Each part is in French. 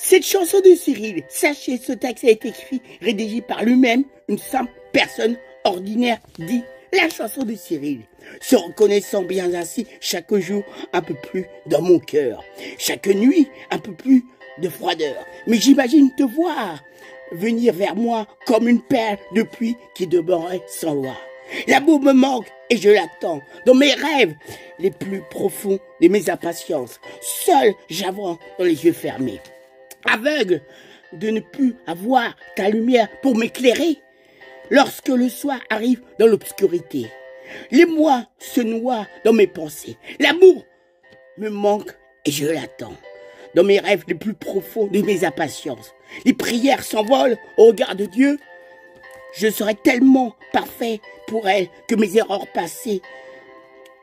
Cette chanson de Cyril, sachez, ce texte a été écrit, rédigé par lui-même, une simple personne ordinaire, dit la chanson de Cyril, se reconnaissant bien ainsi chaque jour un peu plus dans mon cœur, chaque nuit un peu plus de froideur. Mais j'imagine te voir venir vers moi comme une perle de pluie qui demeurait sans loi. L'amour me manque et je l'attends dans mes rêves les plus profonds de mes impatiences. Seul j'avance dans les yeux fermés, aveugle de ne plus avoir ta lumière pour m'éclairer. Lorsque le soir arrive dans l'obscurité, les mois se noient dans mes pensées. L'amour me manque et je l'attends dans mes rêves les plus profonds de mes impatiences. Les prières s'envolent au regard de Dieu. Je serai tellement parfait pour elle que mes erreurs passées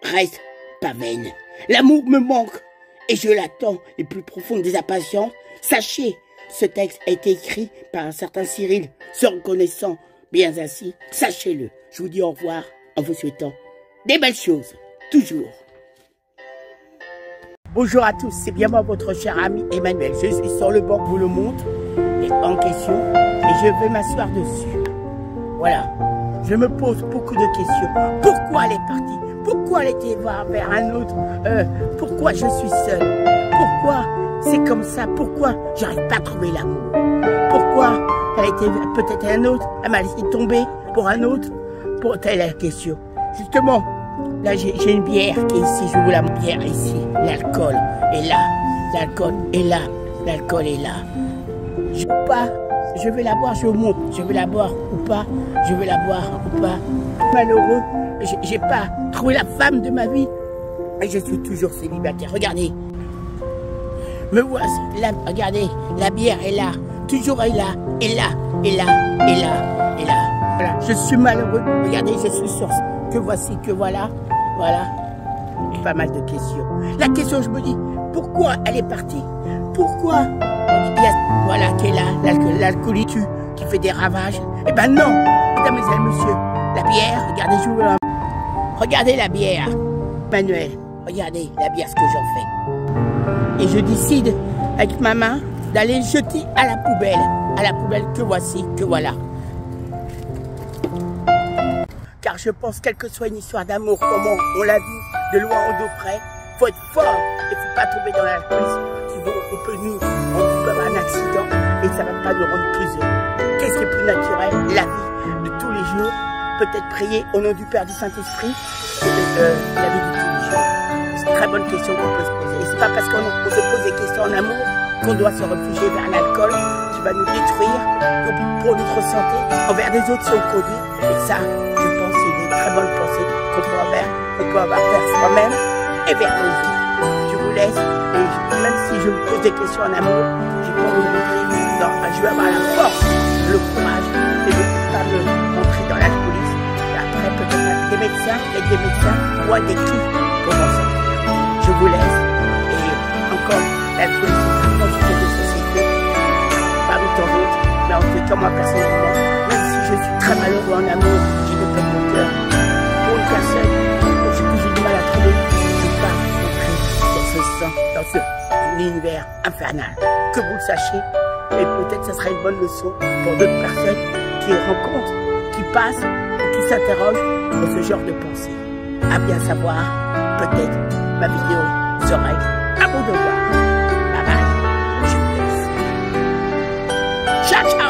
restent pas vaines. L'amour me manque et je l'attends les plus profondes des impatiences. Sachez, ce texte a été écrit par un certain Cyril, se reconnaissant bien ainsi. Sachez-le. Je vous dis au revoir en vous souhaitant des belles choses, toujours. Bonjour à tous, c'est bien moi votre cher ami Emmanuel. Je suis sur le banc, vous le montre, et en question, et je vais m'asseoir dessus. Voilà, je me pose beaucoup de questions. Pourquoi elle est partie? Pourquoi elle était vers un autre? Pourquoi je suis seule? Pourquoi c'est comme ça? Pourquoi j'arrive pas à trouver l'amour? Pourquoi elle était peut-être un autre? Elle m'a laissé tomber pour un autre? Pour telle la question. Justement, là j'ai une bière qui est ici, je vous la bière ici. L'alcool est là, l'alcool est là, l'alcool est là. Je veux pas, je vais la boire, je monte. Je vais la boire ou pas, je vais la boire ou pas. Malheureux, j'ai pas trouvé la femme de ma vie et je suis toujours célibataire. Regardez, me voici, là, regardez, la bière est là, toujours est là, est là, est là, est là, est là. Voilà, je suis malheureux. Regardez, je suis sur que voici, que voilà, voilà. pas mal de questions. La question, je me dis, pourquoi elle est partie? Pourquoi? Il y a, voilà, qui est là, l'alcoolique qui fait des ravages. Eh ben non, mesdames et messieurs, la bière, regardez, je vous la... Regardez la bière, Manuel, regardez la bière, ce que j'en fais. Et je décide, avec ma main, d'aller jeter à la poubelle que voici, que voilà. Car je pense, quelle que soit une histoire d'amour, comment on l'a vu, de loin ou de près, faut être fort, il faut pas tomber dans l'alcoolisme. Sinon, on peut avoir un accident et ça va pas nous rendre plus heureux. Qu'est-ce qui est plus naturel? La vie de tous les jours. Peut-être prier au nom du Père, du Saint-Esprit, la vie de tous les jours. C'est une très bonne question qu'on peut se poser. Et c'est pas parce qu'on se pose des questions en amour qu'on doit se réfugier vers l'alcool qui va nous détruire pour notre santé, envers des autres si on conduit. Et ça, je pense, c'est des très bonnes pensées qu'on peut avoir vers soi-même et vers les autres. Je vous laisse, et même si je me pose des questions en amour, je peux vous montrer, je vais avoir la force, le courage, et de ne pas me montrer dans l'alcoolisme. Et après, peut-être des médecins, ou des clics pour m'en sortir. Je vous laisse, et encore, l'alcoolisme, c'est une quantité de société, parmi tant d'autres, mais en tout cas, moi, personnellement, même si je suis très malheureux en amour, j'ai des peines de cœur, pour une personne, j'ai du mal à trouver, je ne pas rentrer dans cet univers infernal. Que vous le sachiez, et peut-être ça sera une bonne leçon pour d'autres personnes qui rencontrent, qui passent, ou qui s'interrogent sur ce genre de pensée. À bien savoir, peut-être ma vidéo serait à vous de voir. Bye bye, je vous laisse. Ciao, ciao.